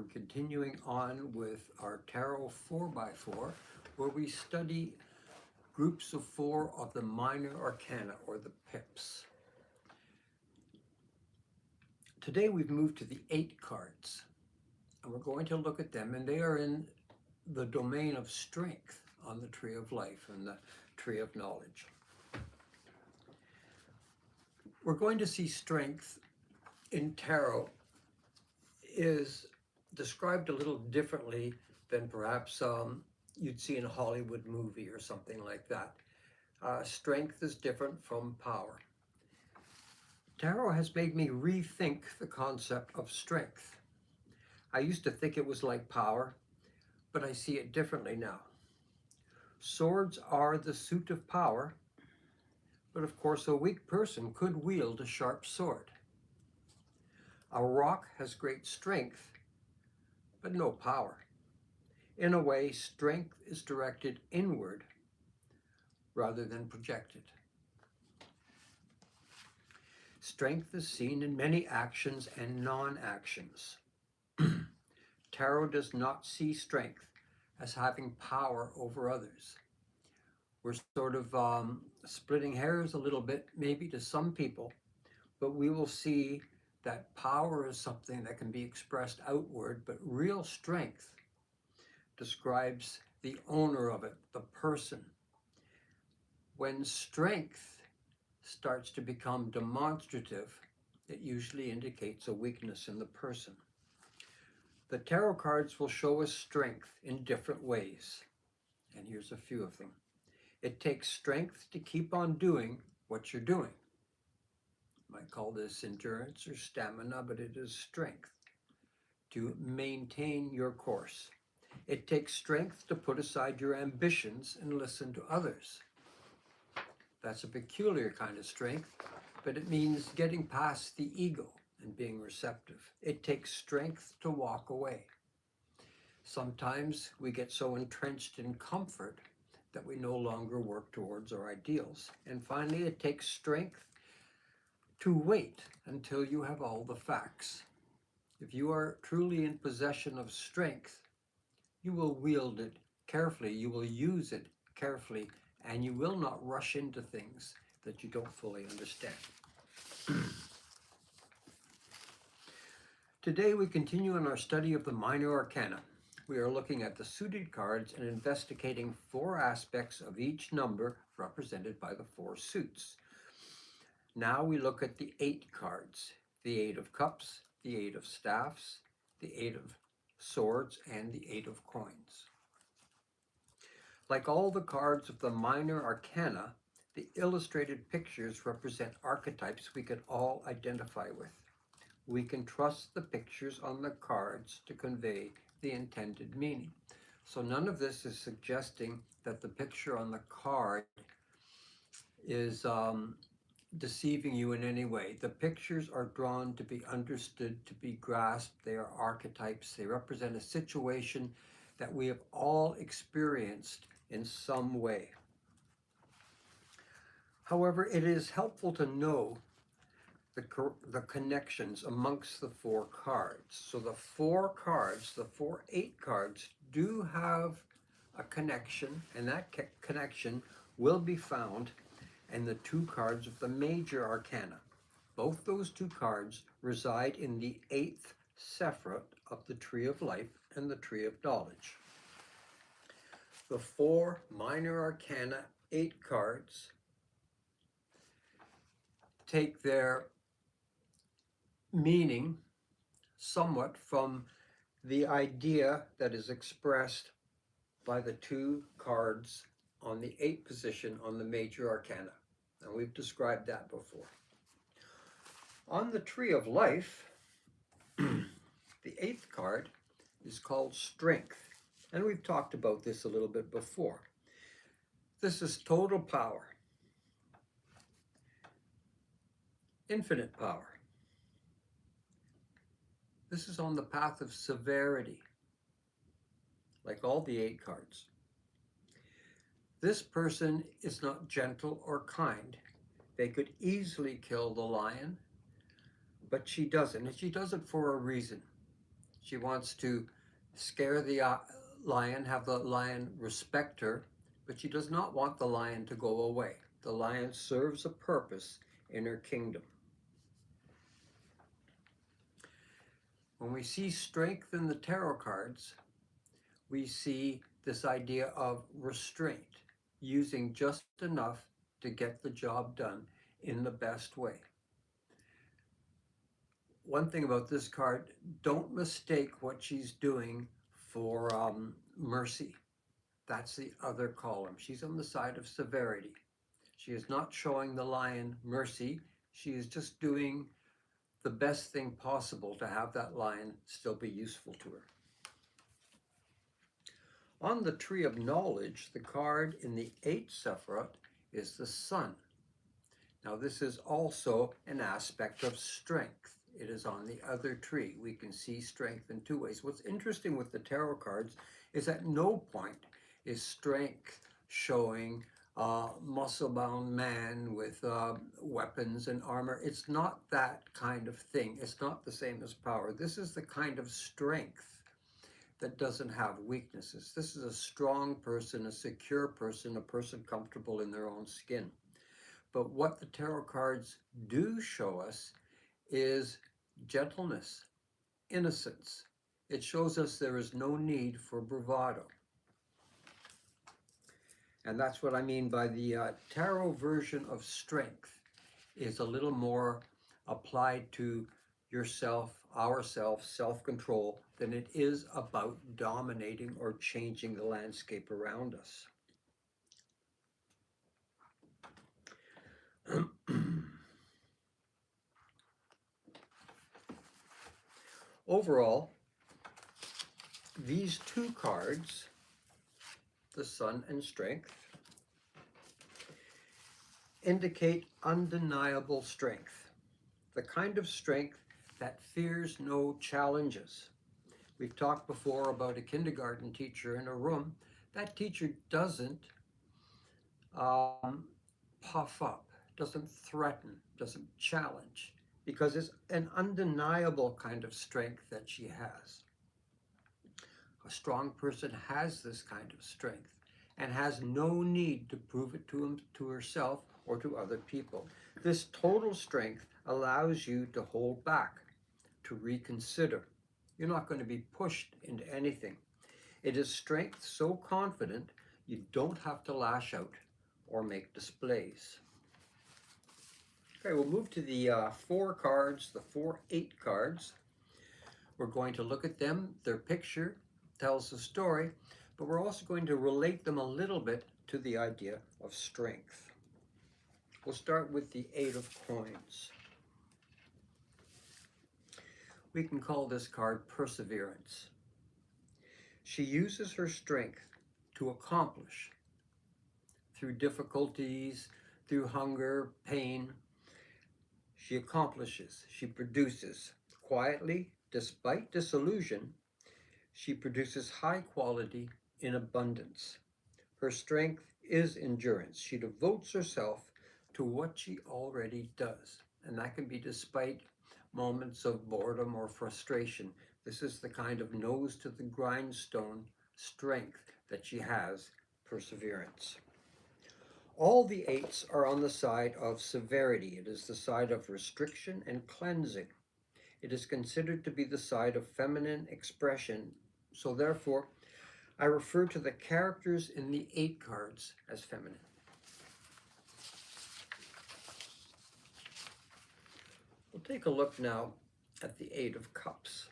we're continuing on with our Tarot 4x4, where we study groups of 4 of the Minor Arcana, or the pips. Today we've moved to the 8 cards, and we're going to look at them, and they are in the domain of strength on the Tree of Life and the Tree of Knowledge. We're going to see strength in tarot is described a little differently than perhaps you'd see in a Hollywood movie or something like that. Strength is different from power. Tarot has made me rethink the concept of strength. I used to think it was like power, but I see it differently now. Swords are the suit of power, but of course a weak person could wield a sharp sword. A rock has great strength, but no power. In a way, strength is directed inward rather than projected. Strength is seen in many actions and non-actions. Tarot does not see strength as having power over others. We're sort of splitting hairs a little bit, maybe to some people, but we will see that power is something that can be expressed outward, but real strength describes the owner of it, the person. When strength starts to become demonstrative, it usually indicates a weakness in the person. The tarot cards will show us strength in different ways, and here's a few of them. It takes strength to keep on doing what you're doing. Might call this endurance or stamina, but it is strength to maintain your course. It takes strength to put aside your ambitions and listen to others. That's a peculiar kind of strength, but it means getting past the ego and being receptive. It takes strength to walk away. Sometimes we get so entrenched in comfort that we no longer work towards our ideals. And finally, it takes strength to wait until you have all the facts. If you are truly in possession of strength, you will wield it carefully, you will use it carefully, and you will not rush into things that you don't fully understand. Today we continue in our study of the Minor Arcana. We are looking at the suited cards and investigating 4 aspects of each number represented by the 4 suits. Now we look at the 8 cards, the 8 of Cups, the 8 of Staffs, the 8 of Swords, and the 8 of Coins. Like all the cards of the Minor Arcana, the illustrated pictures represent archetypes we can all identify with. We can trust the pictures on the cards to convey the intended meaning. So none of this is suggesting that the picture on the card is deceiving you in any way. The pictures are drawn to be understood, to be grasped. They are archetypes. They represent a situation that we have all experienced in some way. However, it is helpful to know the connections amongst the 4 cards. So the 4 cards, the 4 8 cards, do have a connection, and that connection will be found in the 2 cards of the Major Arcana. Both those 2 cards reside in the 8th Sephirot of the Tree of Life and the Tree of Knowledge. The 4 Minor Arcana 8 cards take their meaning somewhat from the idea that is expressed by the 2 cards on the 8th position on the Major Arcana. And we've described that before. On the Tree of Life, the 8th card is called Strength. And we've talked about this a little bit before. This is total power, infinite power. This is on the path of severity, like all the 8 cards. This person is not gentle or kind. They could easily kill the lion, but she doesn't, and she does it for a reason. She wants to scare the lion, have the lion respect her, but she does not want the lion to go away. The lion serves a purpose in her kingdom. When we see strength in the tarot cards, we see this idea of restraint, using just enough to get the job done in the best way. One thing about this card, don't mistake what she's doing for mercy. That's the other column. She's on the side of severity. She is not showing the lion mercy. She is just doing the best thing possible to have that lion still be useful to her. On the Tree of Knowledge, the card in the 8th Sephiroth is the Sun. Now this is also an aspect of strength. It is on the other tree. We can see strength in two ways. What's interesting with the tarot cards is at no point is strength showing a muscle-bound man with weapons and armor. It's not that kind of thing. It's not the same as power. This is the kind of strength that doesn't have weaknesses. This is a strong person, a secure person, a person comfortable in their own skin. But what the tarot cards do show us is gentleness, innocence. It shows us there is no need for bravado. And that's what I mean by the tarot version of strength is a little more applied to yourself, ourself, self-control, than it is about dominating or changing the landscape around us. Overall, these two cards, the Sun and Strength, indicate undeniable strength, the kind of strength that fears no challenges. We've talked before about a kindergarten teacher in a room. That teacher doesn't puff up, doesn't threaten, doesn't challenge, because it's an undeniable kind of strength that she has. A strong person has this kind of strength and has no need to prove it to herself or to other people. This total strength allows you to hold back, to reconsider. You're not going to be pushed into anything. It is strength so confident you don't have to lash out or make displays. Okay, we'll move to the 4 cards, the 4-8 cards. We're going to look at them. Their picture tells the story, but we're also going to relate them a little bit to the idea of strength. We'll start with the 8 of Coins. We can call this card Perseverance. She uses her strength to accomplish through difficulties, through hunger, pain. She accomplishes, she produces quietly, despite disillusion. She produces high quality in abundance. Her strength is endurance. She devotes herself to what she already does, and that can be despite moments of boredom or frustration. This is the kind of nose to the grindstone strength that she has, perseverance. All the 8s are on the side of severity. It is the side of restriction and cleansing. It is considered to be the side of feminine expression. So therefore, I refer to the characters in the 8 cards as feminine. We'll take a look now at the 8 of Cups.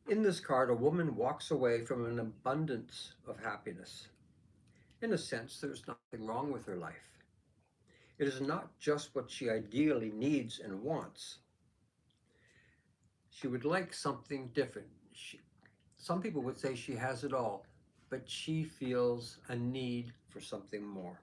In this card, a woman walks away from an abundance of happiness. In a sense, there's nothing wrong with her life. It is not just what she ideally needs and wants. She would like something different. Some people would say she has it all, but she feels a need for something more.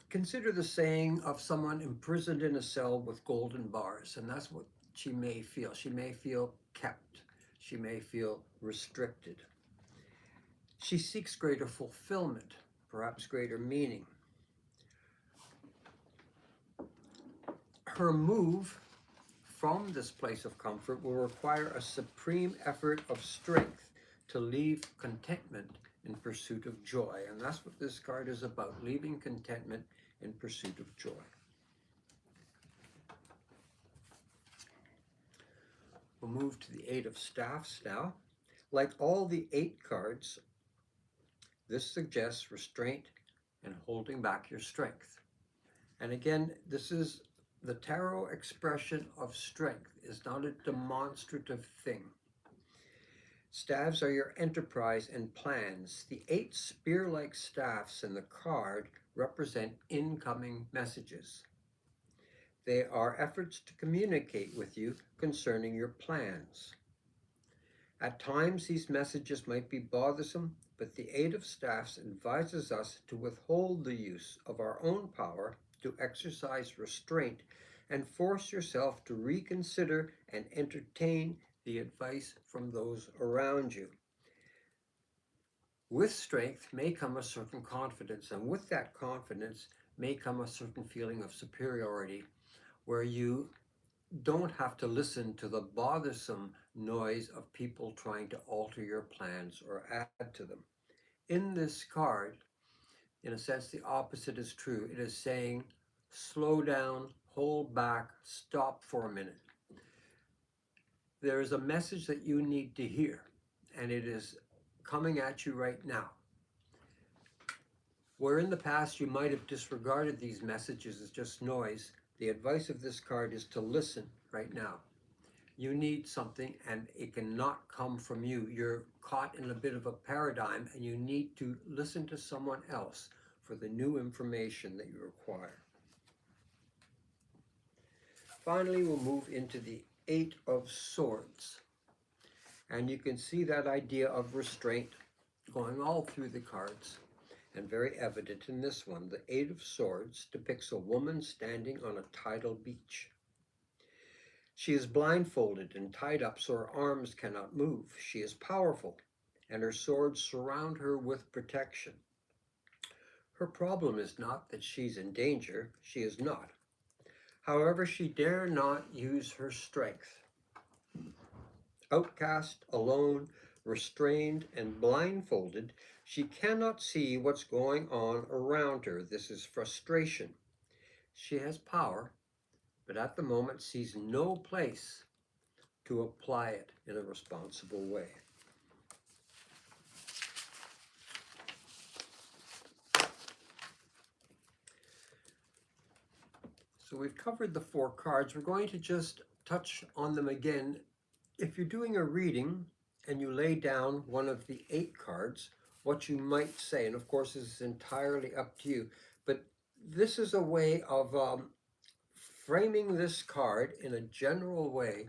Consider the saying of someone imprisoned in a cell with golden bars, and that's what she may feel. She may feel kept. She may feel restricted. She seeks greater fulfillment, perhaps greater meaning. her move from this place of comfort will require a supreme effort of strength to leave contentment in pursuit of joy. And that's what this card is about, leaving contentment in pursuit of joy. We'll move to the Eight of Staffs now. Like all the 8 cards, this suggests restraint and holding back your strength. And again, this is the tarot expression of strength. Is not a demonstrative thing. Staves are your enterprise and plans. The 8 spear-like staffs in the card represent incoming messages. They are efforts to communicate with you concerning your plans. At times, these messages might be bothersome, but the Eight of Staffs advises us to withhold the use of our own power, to exercise restraint, and force yourself to reconsider and entertain the advice from those around you. With strength may come a certain confidence, and with that confidence may come a certain feeling of superiority, where you don't have to listen to the bothersome noise of people trying to alter your plans or add to them. In this card, in a sense, the opposite is true. It is saying, slow down, hold back, stop for a minute. There is a message that you need to hear, and it is coming at you right now. Where in the past you might have disregarded these messages as just noise, the advice of this card is to listen right now. You need something, and it cannot come from you. You're caught in a bit of a paradigm, and you need to listen to someone else for the new information that you require. Finally, we'll move into the Eight of Swords. And you can see that idea of restraint going all through the cards, and very evident in this one. The Eight of Swords depicts a woman standing on a tidal beach. She is blindfolded and tied up so her arms cannot move. She is powerful, and her swords surround her with protection. Her problem is not that she's in danger. She is not. However, she dare not use her strength. Outcast, alone, restrained, and blindfolded, she cannot see what's going on around her. This is frustration. She has power, but at the moment sees no place to apply it in a responsible way. So we've covered the 4 cards. We're going to just touch on them again. If you're doing a reading and you lay down one of the 8 cards, what you might say, and of course this is entirely up to you, but this is a way of framing this card in a general way,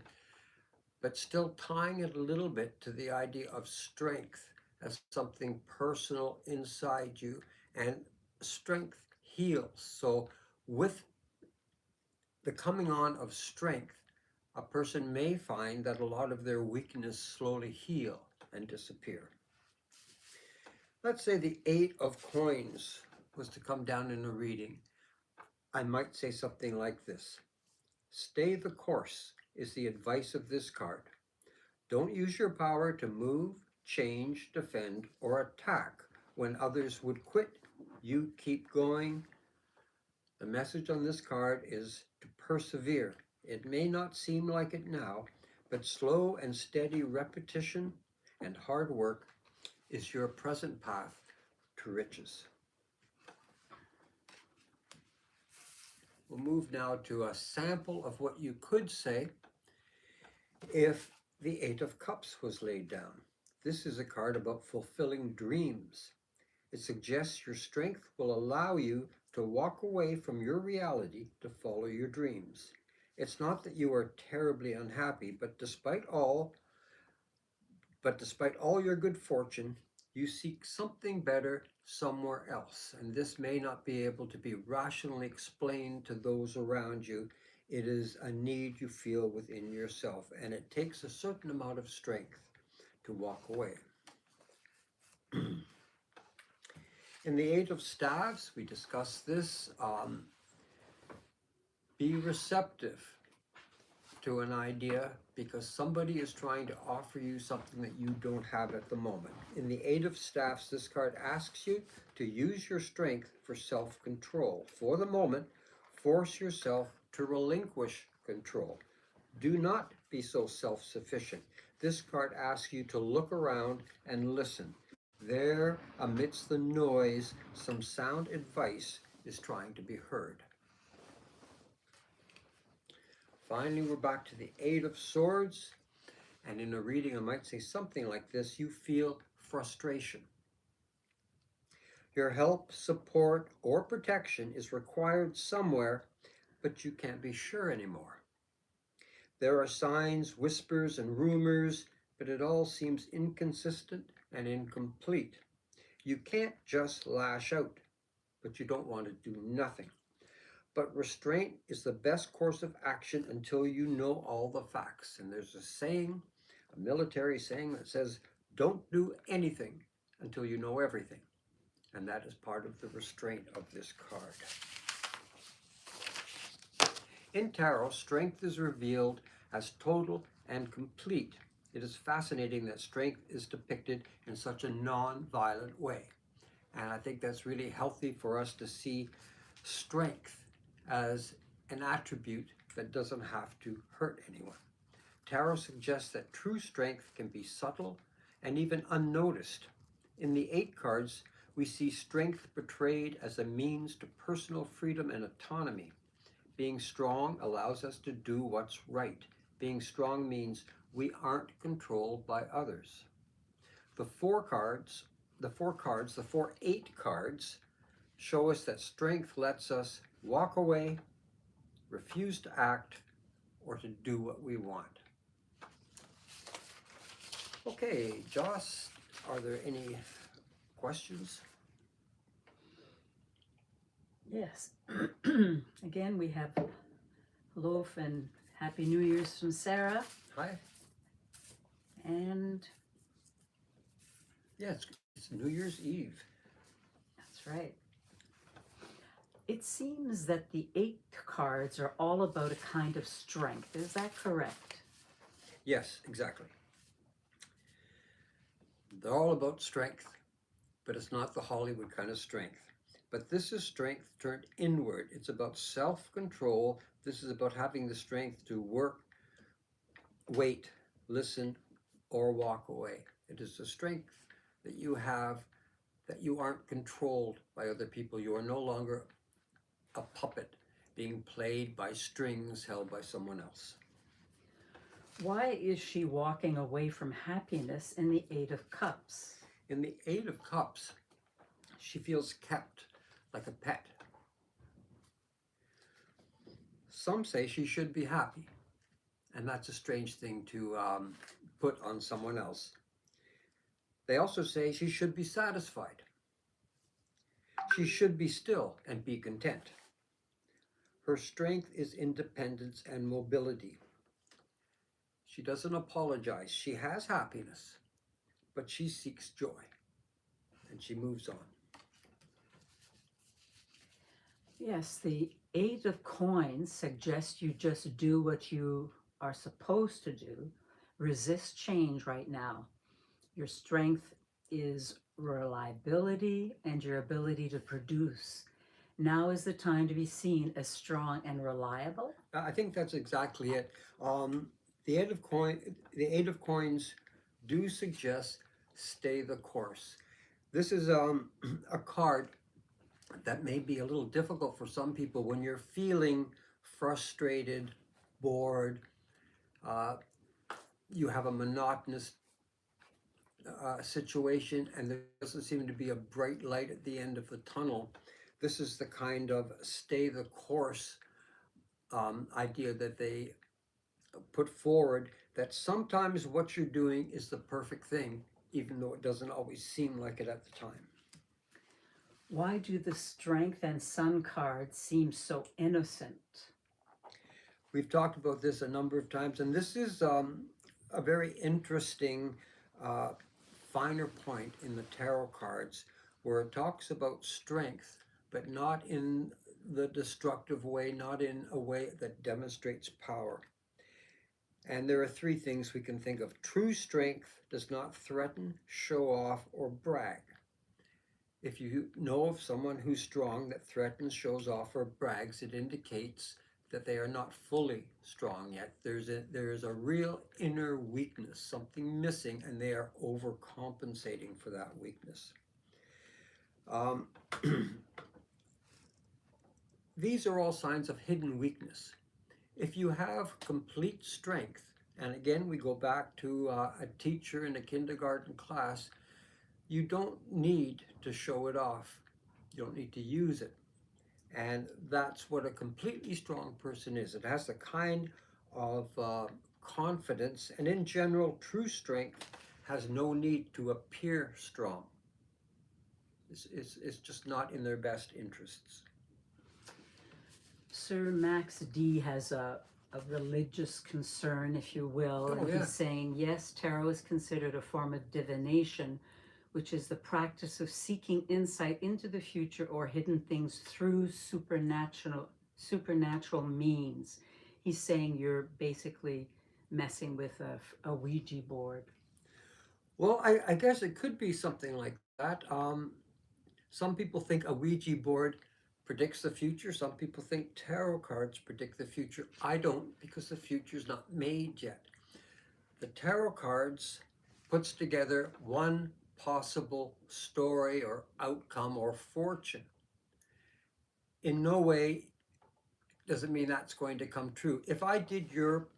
but still tying it a little bit to the idea of strength as something personal inside you, and strength heals. So with the coming on of strength, a person may find that a lot of their weakness slowly heal and disappear. Let's say the 8 of coins was to come down in a reading. I might say something like this. Stay the course is the advice of this card. Don't use your power to move, change, defend, or attack when others would quit. You keep going. The message on this card is to persevere. It may not seem like it now, but slow and steady repetition and hard work is your present path to riches. We'll move now to a sample of what you could say if the 8 of Cups was laid down. This is a card about fulfilling dreams. It suggests your strength will allow you to walk away from your reality to follow your dreams. It's not that you are terribly unhappy, but despite all your good fortune, you seek something better somewhere else. And this may not be able to be rationally explained to those around you. It is a need you feel within yourself, and it takes a certain amount of strength to walk away. In the 8 of Staves, we discussed this. Be receptive to an idea because somebody is trying to offer you something that you don't have at the moment. In the Eight of Staffs, this card asks you to use your strength for self-control. For the moment, force yourself to relinquish control. Do not be so self-sufficient. This card asks you to look around and listen. There, amidst the noise, some sound advice is trying to be heard. Finally, we're back to the Eight of Swords. And in a reading, I might say something like this. You feel frustration. Your help, support, or protection is required somewhere, but you can't be sure anymore. There are signs, whispers, and rumors, but it all seems inconsistent and incomplete. You can't just lash out, but you don't want to do nothing. But restraint is the best course of action until you know all the facts. And there's a saying, a military saying that says, don't do anything until you know everything. And that is part of the restraint of this card. In tarot, strength is revealed as total and complete. It is fascinating that strength is depicted in such a non-violent way. And I think that's really healthy for us to see strength as an attribute that doesn't have to hurt anyone. Tarot suggests that true strength can be subtle and even unnoticed. In the 8 cards, we see strength portrayed as a means to personal freedom and autonomy. Being strong allows us to do what's right. Being strong means we aren't controlled by others. The 8 cards show us that strength lets us walk away, refuse to act, or to do what we want. Okay, Joss, are there any questions? Yes. Again, we have hello and Happy New Year's from Sarah. Hi. And yeah, it's New Year's Eve. That's right. It seems that the 8 cards are all about a kind of strength. Is that correct? Yes, exactly. They're all about strength, but it's not the Hollywood kind of strength. But this is strength turned inward. It's about self-control. This is about having the strength to work, wait, listen, or walk away. It is the strength that you have, that you aren't controlled by other people. You are no longer a puppet being played by strings held by someone else. Why is she walking away from happiness in the 8 of Cups? In the 8 of Cups, she feels kept like a pet. Some say she should be happy, and that's a strange thing to put on someone else. They also say she should be satisfied. She should be still and be content. Her strength is independence and mobility. She doesn't apologize. She has happiness, but she seeks joy, and she moves on. Yes, the 8 of Coins suggests you just do what you are supposed to do. Resist change right now. Your strength is reliability and your ability to produce. Now is the time to be seen as strong and reliable. I think that's exactly it. The Eight of Coins do suggest stay the course. This is a card that may be a little difficult for some people when you're feeling frustrated, bored, you have a monotonous situation and there doesn't seem to be a bright light at the end of the tunnel. This is the kind of stay the course idea that they put forward, that sometimes what you're doing is the perfect thing, even though it doesn't always seem like it at the time. Why do the Strength and Sun cards seem so innocent? We've talked about this a number of times, and this is a very interesting finer point in the tarot cards where it talks about strength, but not in the destructive way, not in a way that demonstrates power. And there are three things we can think of. True strength does not threaten, show off, or brag. If you know of someone who's strong that threatens, shows off, or brags, it indicates that they are not fully strong yet. There is a real inner weakness, something missing, and they are overcompensating for that weakness. These are all signs of hidden weakness. If you have complete strength, and again we go back to a teacher in a kindergarten class, you don't need to show it off. You don't need to use it. And that's what a completely strong person is. It has the kind of confidence, and in general, true strength has no need to appear strong. It's just not in their best interests. Sir Max D has a religious concern, if you will, Oh, and yeah. he's saying, yes, tarot is considered a form of divination, which is the practice of seeking insight into the future or hidden things through supernatural means. He's saying you're basically messing with a Ouija board. Well, I guess it could be something like that. Some people think a Ouija board predicts the future. Some people think tarot cards predict the future. I don't, because the future's not made yet. The tarot cards puts together one possible story or outcome or fortune. In no way does it mean that's going to come true. If I did your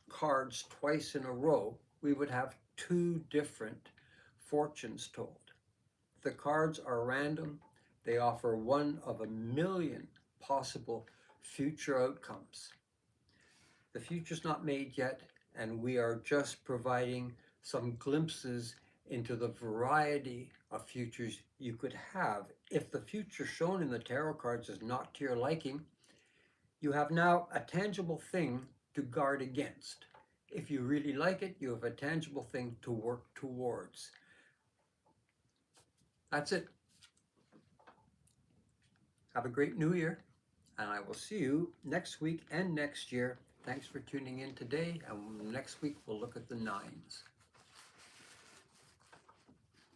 cards twice in a row, we would have two different fortunes told. The cards are random. They offer one of a million possible future outcomes. The future's not made yet, and we are just providing some glimpses into the variety of futures you could have. If the future shown in the tarot cards is not to your liking, you have now a tangible thing to guard against. If you really like it, you have a tangible thing to work towards. That's it. Have a great new year, and I will see you next week and next year. Thanks for tuning in today, and next week we'll look at the nines.